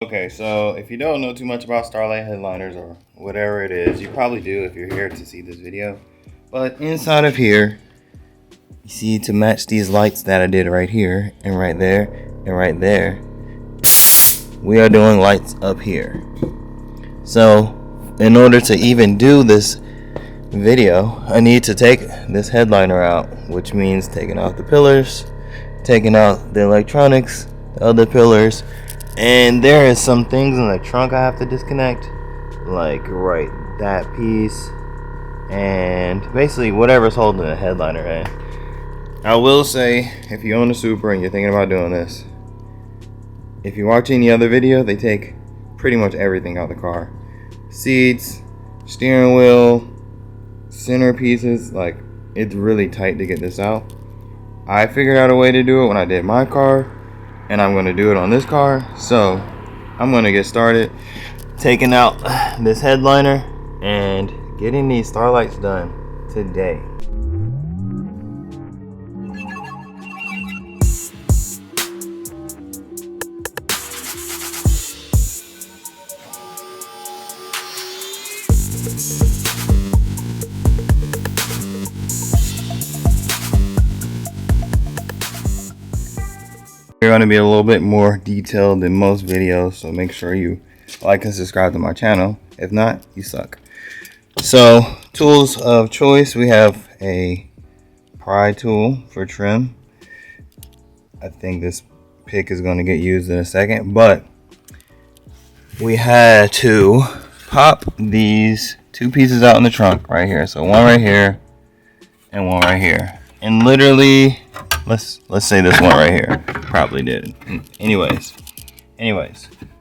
Okay, so if you don't know too much about Starlight headliners or whatever it is, you probably do if you're here to see this video. But inside of here, you see, to match these lights that I did right here and right there and right there, we are doing lights up here. So in order to even do this video, I need to take this headliner out, which means taking out the pillars, taking out the electronics, the other pillars, and there is some things in the trunk I have to disconnect, like right that piece, and basically whatever's holding the headliner in. I will say, if you own a Supra and you're thinking about doing this, if you watch any other video, they take pretty much everything out of the car. Seats, steering wheel, center pieces, like it's really tight to get this out. I figured out a way to do it when I did my car, and I'm going to do it on this car. So I'm going to get started taking out this headliner and getting these Starlights done today. They're going to be a little bit more detailed than most videos, so make sure you like and subscribe to my channel. If not, you suck. So, tools of choice, we have a pry tool for trim. I think this pick is going to get used in a second, but we had to pop these two pieces out in the trunk right here. So one right here and one right here. And literally, let's say this one right here probably did. Anyways,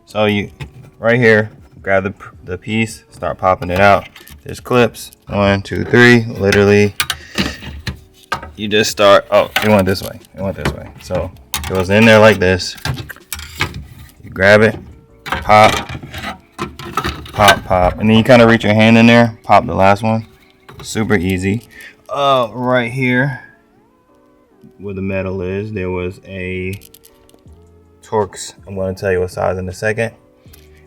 so you right here, grab the piece, start popping it out. There's clips, 1 2 3. Literally, you just start. Oh, it went this way. So it goes in there like this. You grab it, pop, and then you kind of reach your hand in there, pop the last one. Super easy. Right here, where the metal is, there was a Torx. I'm going to tell you what size in a second.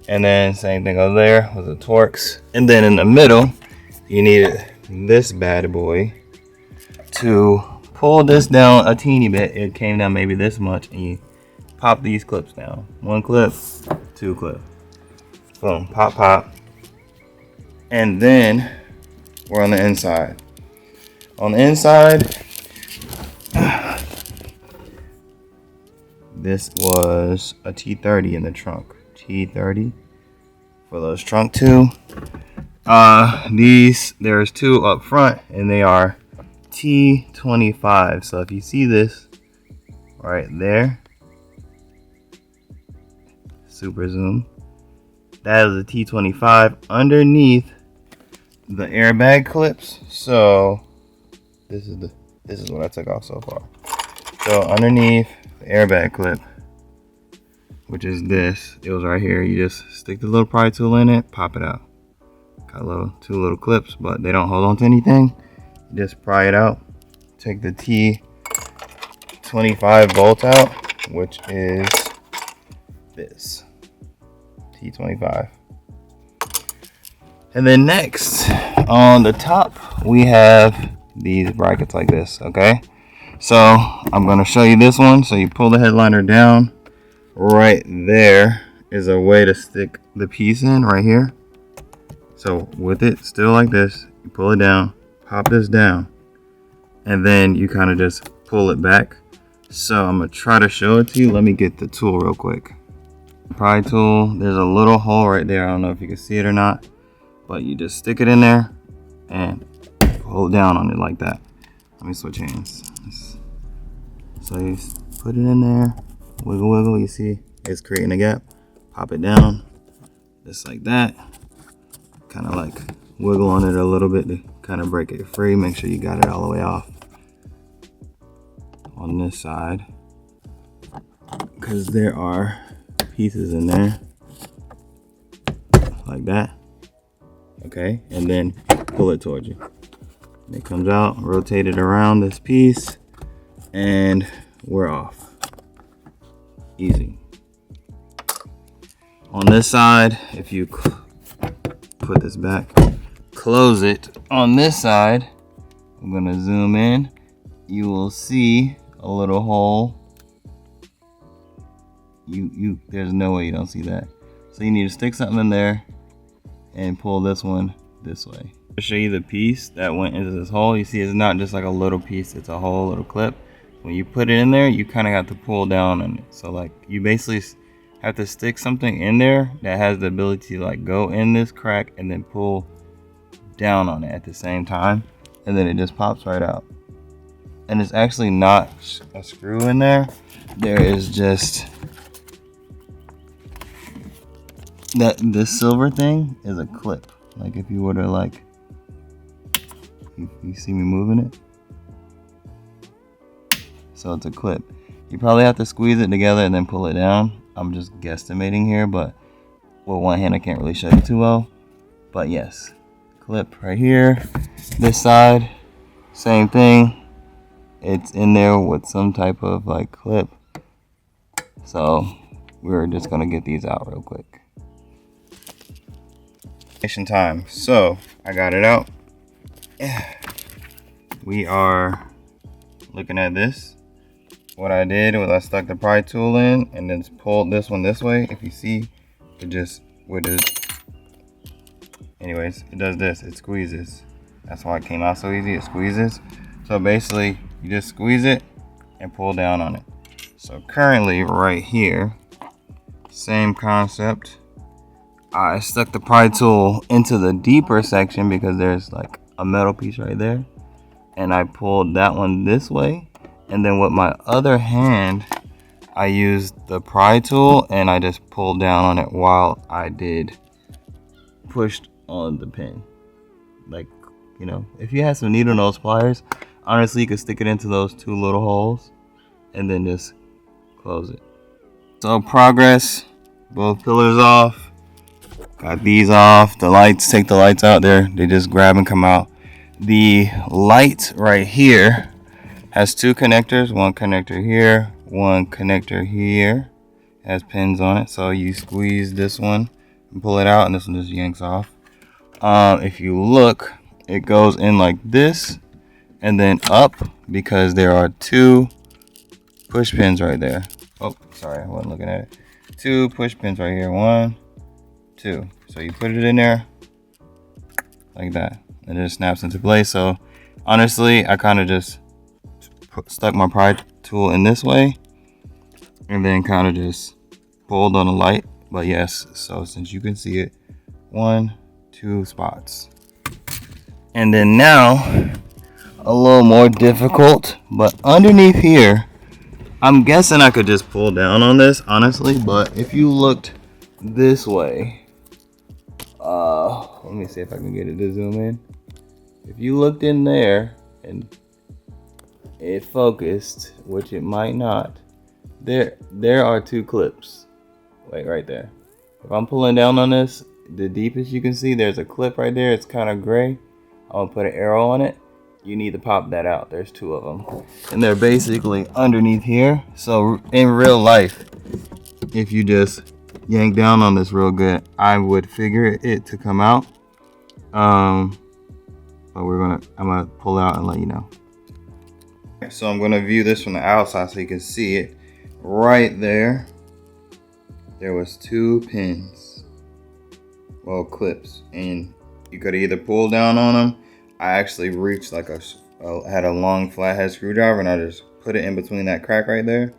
And then same thing over there was a Torx. And then in the middle, you needed this bad boy to pull this down a teeny bit. It came down maybe this much, and you pop these clips down. 1 clip, 2 clip. Boom, pop. And then we're on the inside. On the inside, this was a T30 in the trunk. T30 for those trunk two. There's 2 up front, and they are T25. So if you see this right there, super zoom, that is a T25 underneath the airbag clips. So this is what I took off so far. So underneath the airbag clip, which is this, it was right here. You just stick the little pry tool in it, pop it out. Got 2 little clips, but they don't hold on to anything. You just pry it out. Take the T25 bolt out, which is this T25. And then next, on the top, we have these brackets like this, okay? So I'm gonna show you this one. So you pull the headliner down. Right there is a way to stick the piece in right here. So with it still like this, you pull it down, pop this down, and then you kind of just pull it back. So I'm gonna try to show it to you. Let me get the tool real quick. Pry tool, there's a little hole right there. I don't know if you can see it or not, but you just stick it in there and hold down on it like that. Let me switch hands. So you put it in there, wiggle, you see it's creating a gap. Pop it down, just like that. Kind of like wiggle on it a little bit to kind of break it free. Make sure you got it all the way off on this side, because there are pieces in there like that. Okay, and then pull it towards you. And it comes out, rotate it around this piece, and we're off. Easy. On this side, if you put this back, close it. On this side, I'm gonna zoom in. You will see a little hole. There's no way you don't see that. So you need to stick something in there and pull this one this way. To show you the piece that went into this hole, you see it's not just like a little piece, it's a whole little clip. When you put it in there, you kind of have to pull down on it. So like you basically have to stick something in there that has the ability to like go in this crack and then pull down on it at the same time, and then it just pops right out. And it's actually not a screw in there. There is just this silver thing is a clip. Like if you were to like, you see me moving it? So it's a clip. You probably have to squeeze it together and then pull it down. I'm just guesstimating here, but with one hand I can't really show you too well. But yes, clip right here. This side, same thing. It's in there with some type of like clip. So we're just gonna get these out real quick. Time. So I got it out. We are looking at this. What I did was I stuck the pry tool in and then pulled this one this way. If you see, it just anyways, it does this. It squeezes. That's why it came out so easy. It squeezes. So basically, you just squeeze it and pull down on it. So currently, right here, same concept. I stuck the pry tool into the deeper section because there's like a metal piece right there, and I pulled that one this way, and then with my other hand I used the pry tool and I just pulled down on it while I pushed on the pin. Like, you know, if you had some needle nose pliers, honestly you could stick it into those two little holes and then just close it. So progress, both pillars off. Got these off. The lights, take the lights out there. They just grab and come out. The light right here has two connectors. One connector here, one connector here. Has pins on it. So you squeeze this one and pull it out, and this one just yanks off. If you look, it goes in like this and then up because there are two push pins right there. Oh, sorry, I wasn't looking at it. Two push pins right here. One, two. So you put it in there like that and it just snaps into place. So honestly, I kind of just stuck my pry tool in this way and then kind of just pulled on the light. But yes, so since you can see it, 1, 2 spots. And then now a little more difficult, but underneath here, I'm guessing I could just pull down on this honestly, but if you looked this way, let me see if I can get it to zoom in. If you looked in there and it focused, which it might not, there are two clips. Wait, right there. If I'm pulling down on this, the deepest you can see, there's a clip right there. It's kind of gray. I'm gonna put an arrow on it. You need to pop that out. There's two of them, and they're basically underneath here. So in real life, if you just yank down on this real good, I would figure it to come out. But I'm gonna pull it out and let you know. So I'm gonna view this from the outside so you can see it. Right there, there was two pins, well, clips, and you could either pull down on them. I actually reached like had a long flathead screwdriver and I just put it in between that crack right there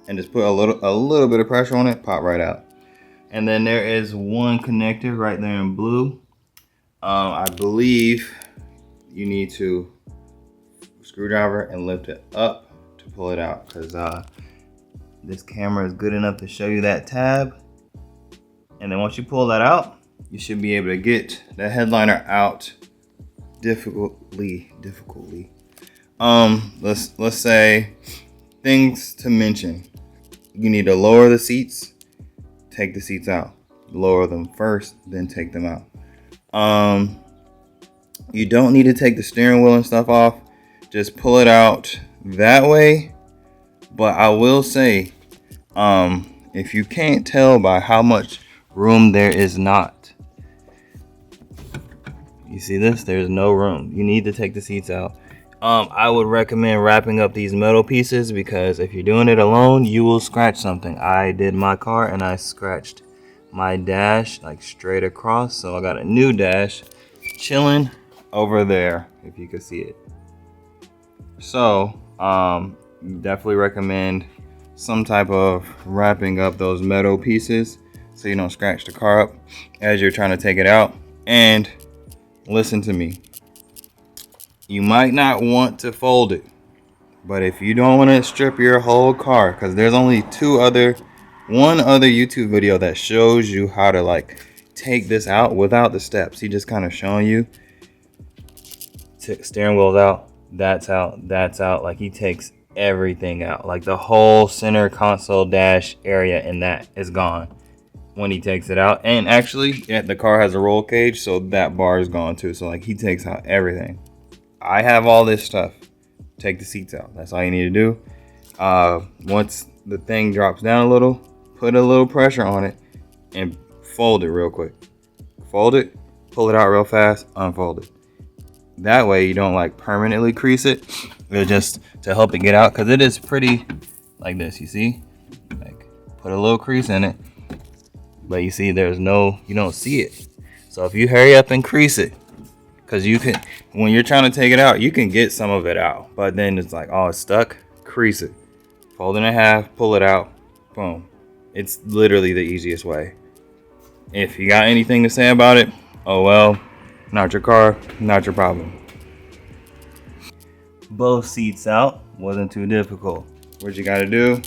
and just put a little bit of pressure on it, pop right out. And then there is one connector right there in blue. I believe you need to screwdriver and lift it up to pull it out, because this camera is good enough to show you that tab. And then once you pull that out, you should be able to get the headliner out difficultly. Let's say things to mention. You need to lower the seats, take the seats out. Lower them first, then take them out. You don't need to take the steering wheel and stuff off. Just pull it out that way. But I will say, if you can't tell by how much room there is not. You see this? There's no room. You need to take the seats out. I would recommend wrapping up these metal pieces because if you're doing it alone, you will scratch something. I did my car and I scratched my dash like straight across. So I got a new dash chilling over there, if you could see it. So definitely recommend some type of wrapping up those metal pieces so you don't scratch the car up as you're trying to take it out. And listen to me. You might not want to fold it, but if you don't want to strip your whole car, because there's only one other YouTube video that shows you how to like take this out without the steps. He just kind of showing you steering wheel's out, that's out. Like he takes everything out, like the whole center console dash area, and that is gone when he takes it out. And actually, the car has a roll cage, so that bar is gone too. So like he takes out everything. I have all this stuff. Take the seats out. That's all you need to do. Once the thing drops down a little, put a little pressure on it and fold it real quick. Fold it, pull it out real fast, unfold it. That way you don't like permanently crease it. It's just to help it get out, because it is pretty like this, you see? Like put a little crease in it, but you see you don't see it. So if you hurry up and crease it, because you can, when you're trying to take it out, you can get some of it out, but then it's like, oh, it's stuck. Crease it, fold it in half, pull it out, boom. It's literally the easiest way. If you got anything to say about it, oh well, not your car, not your problem. Both seats out, wasn't too difficult. What you gotta do,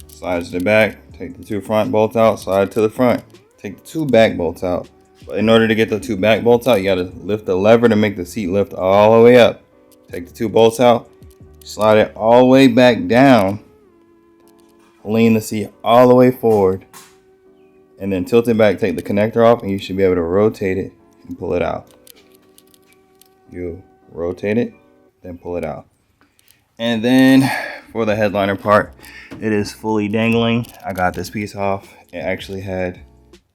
slide it to the back, take the two front bolts out, slide it to the front, take the two back bolts out. But in order to get the two back bolts out, you gotta lift the lever to make the seat lift all the way up. Take the two bolts out, slide it all the way back down, lean the seat all the way forward, and then tilt it back, take the connector off, and you should be able to rotate it and pull it out. You rotate it, then pull it out. And then for the headliner part, it is fully dangling. I got this piece off. It actually had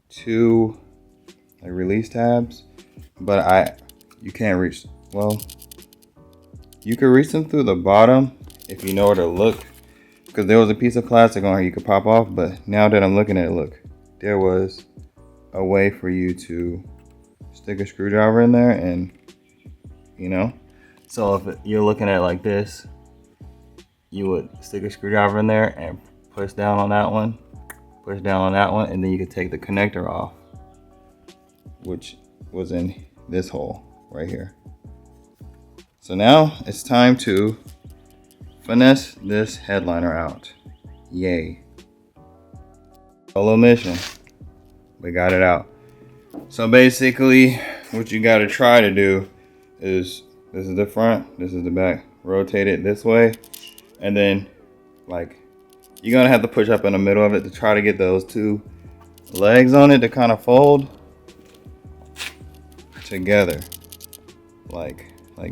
two release tabs, but you can't reach, well, you can reach them through the bottom if you know where to look, because there was a piece of plastic on here you could pop off, but now that I'm looking at it, look, there was a way for you to stick a screwdriver in there, and so if you're looking at it like this, you would stick a screwdriver in there and push down on that one, and then you could take the connector off, which was in this hole right here. So now it's time to finesse this headliner out. Yay. Solo mission. We got it out. So basically what you got to try to do is, this is the front, this is the back. Rotate it this way, and then like you're gonna have to push up in the middle of it to try to get those two legs on it to kind of fold together like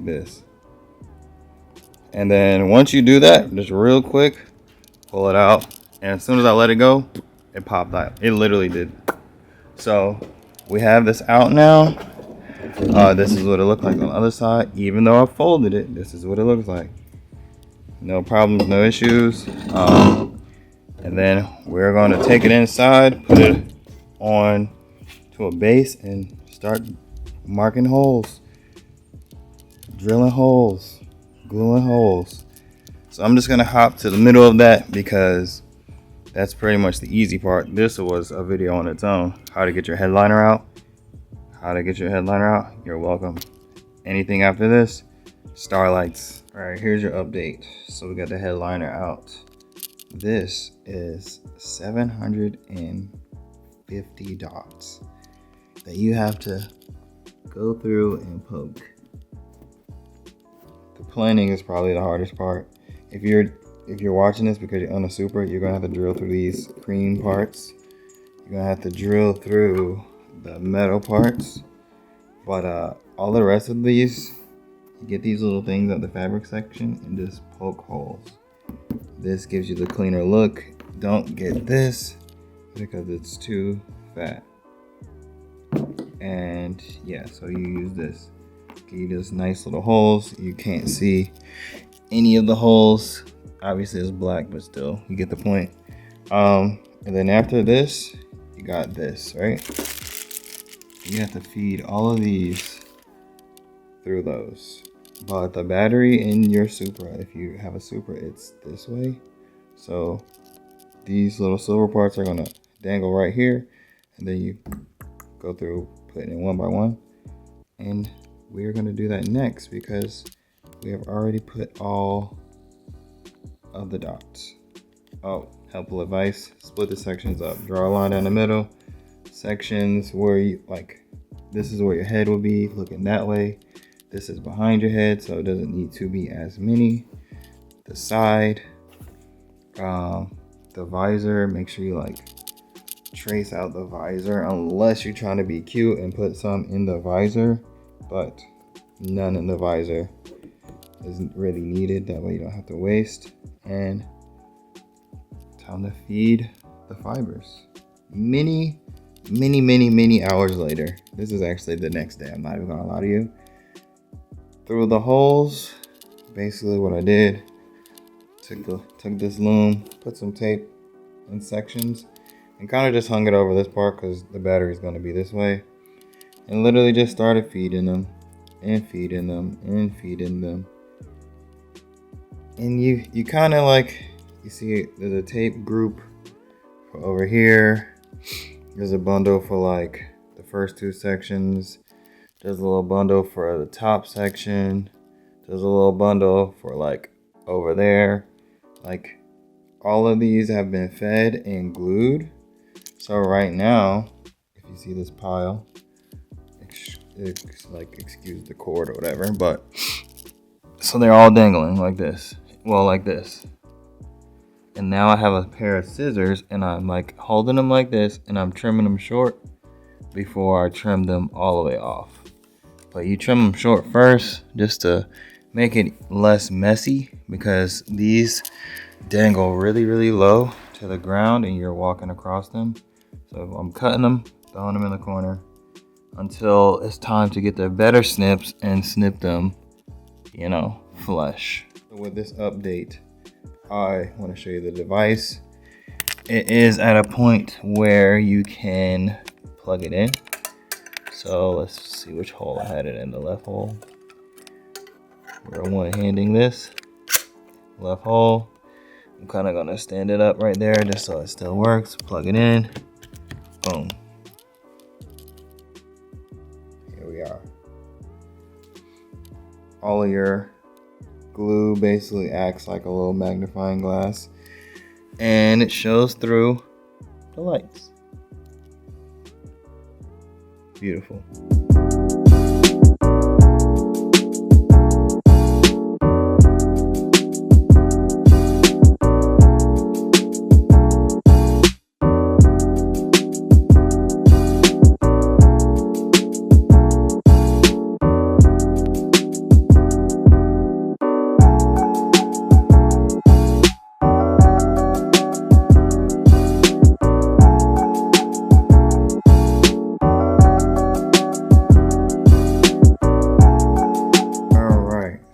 this. And then once you do that, just real quick, pull it out, and as soon as I let it go, it popped out. It literally did. So we have this out now. This is what it looked like on the other side. Even though I folded it, this is what it looks like. No problems, no issues. And then we're going to take it inside, put it on to a base, and start marking holes, drilling holes, gluing holes. So I'm just going to hop to the middle of that because that's pretty much the easy part. This was a video on its own. How to get your headliner out. You're welcome. Anything after this, Starlights. All right, here's your update. So we got the headliner out. This is 750 dots that you have to go through and poke. The planning is probably the hardest part. If you're watching this because you're on a Supra, you're gonna have to drill through these cream parts. You're gonna have to drill through the metal parts. But all the rest of these, you get these little things at the fabric section and just poke holes. This gives you the cleaner look. Don't get this because it's too fat. And yeah, so you use this. Give you this nice little holes. You can't see any of the holes. Obviously it's black, but still, you get the point. And then after this, you got this, right? You have to feed all of these through those. But the battery in your Supra, if you have a Supra, it's this way. So these little silver parts are gonna dangle right here, and then you go through putting it one by one. And we're gonna do that next because we have already put all of the dots. Oh, helpful advice, split the sections up. Draw a line down the middle. Sections where you, like, this is where your head will be, looking that way. This is behind your head, so it doesn't need to be as many. The side, the visor, make sure you like trace out the visor unless you're trying to be cute and put some in the visor, but none in the visor isn't really needed. That way you don't have to waste. And time to feed the fibers. Many hours later. This is actually the next day, I'm not even gonna lie to you. Through the holes, basically what I did, took this loom, put some tape in sections, and kind of just hung it over this part because the battery is going to be this way, and literally just started feeding them and feeding them and feeding them. And you kind of like, you see there's a tape group for over here. There's a bundle for like the first two sections. There's a little bundle for the top section. There's a little bundle for like over there. Like all of these have been fed and glued. So right now, if you see this pile, it's like, excuse the cord or whatever, but so they're all dangling like this. Well, like this. And now I have a pair of scissors and I'm like holding them like this and I'm trimming them short before I trim them all the way off. But you trim them short first just to make it less messy because these dangle really low to the ground and you're walking across them. So I'm cutting them, throwing them in the corner until it's time to get the better snips and snip them, you know, flush. So with this update, I want to show you the device. It is at a point where you can plug it in. So let's see which hole I had it in. The left hole. We're one-handing this. Left hole. I'm kind of going to stand it up right there just so it still works. Plug it in. Boom. Here we are. All of your glue basically acts like a little magnifying glass. And it shows through the lights. Beautiful.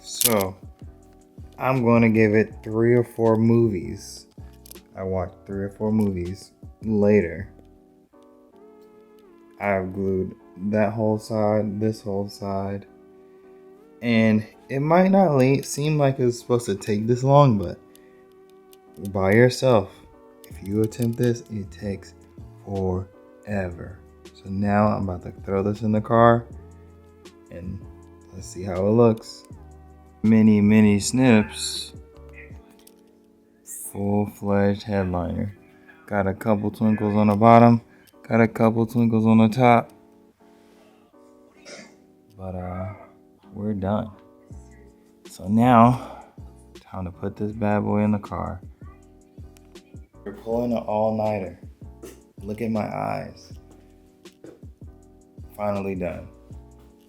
So I'm going to give it 3 or 4 movies. I watched 3 or 4 movies later. I've glued that whole side, this whole side, and it might not seem like it's supposed to take this long, but by yourself, if you attempt this, it takes forever. So now I'm about to throw this in the car and let's see how it looks. Mini snips. Full-fledged headliner. Got a couple twinkles on the bottom. Got a couple twinkles on the top. But we're done. So now, time to put this bad boy in the car. We're pulling an all-nighter. Look at my eyes. Finally done.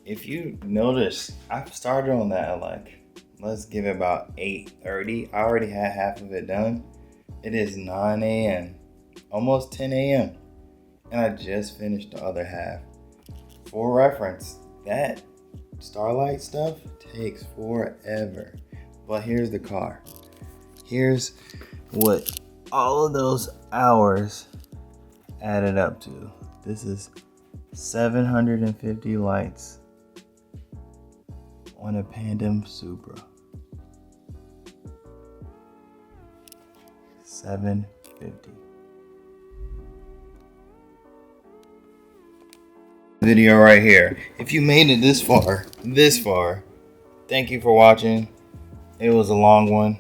If you notice, I started on that at like, let's give it about 8:30. I already had half of it done. It is 9 a.m., almost 10 a.m. And I just finished the other half. for reference, that Starlight stuff takes forever. But here's the car. Here's what all of those hours added up to. This is 750 lights on a Pandem Supra. 750. Video right here. If you made it this far, thank you for watching. It was a long one,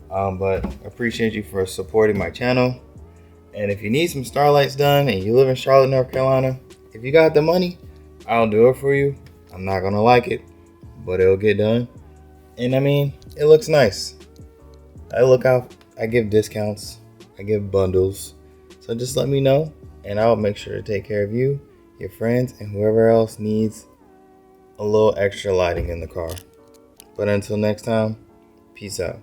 but appreciate you for supporting my channel. And if you need some Starlights done and you live in Charlotte, North Carolina, if you got the money, I'll do it for you. I'm not gonna like it, but it'll get done. And I mean, it looks nice. I give discounts, I give bundles. So just let me know and I'll make sure to take care of you, your friends, and whoever else needs a little extra lighting in the car. But until next time, peace out.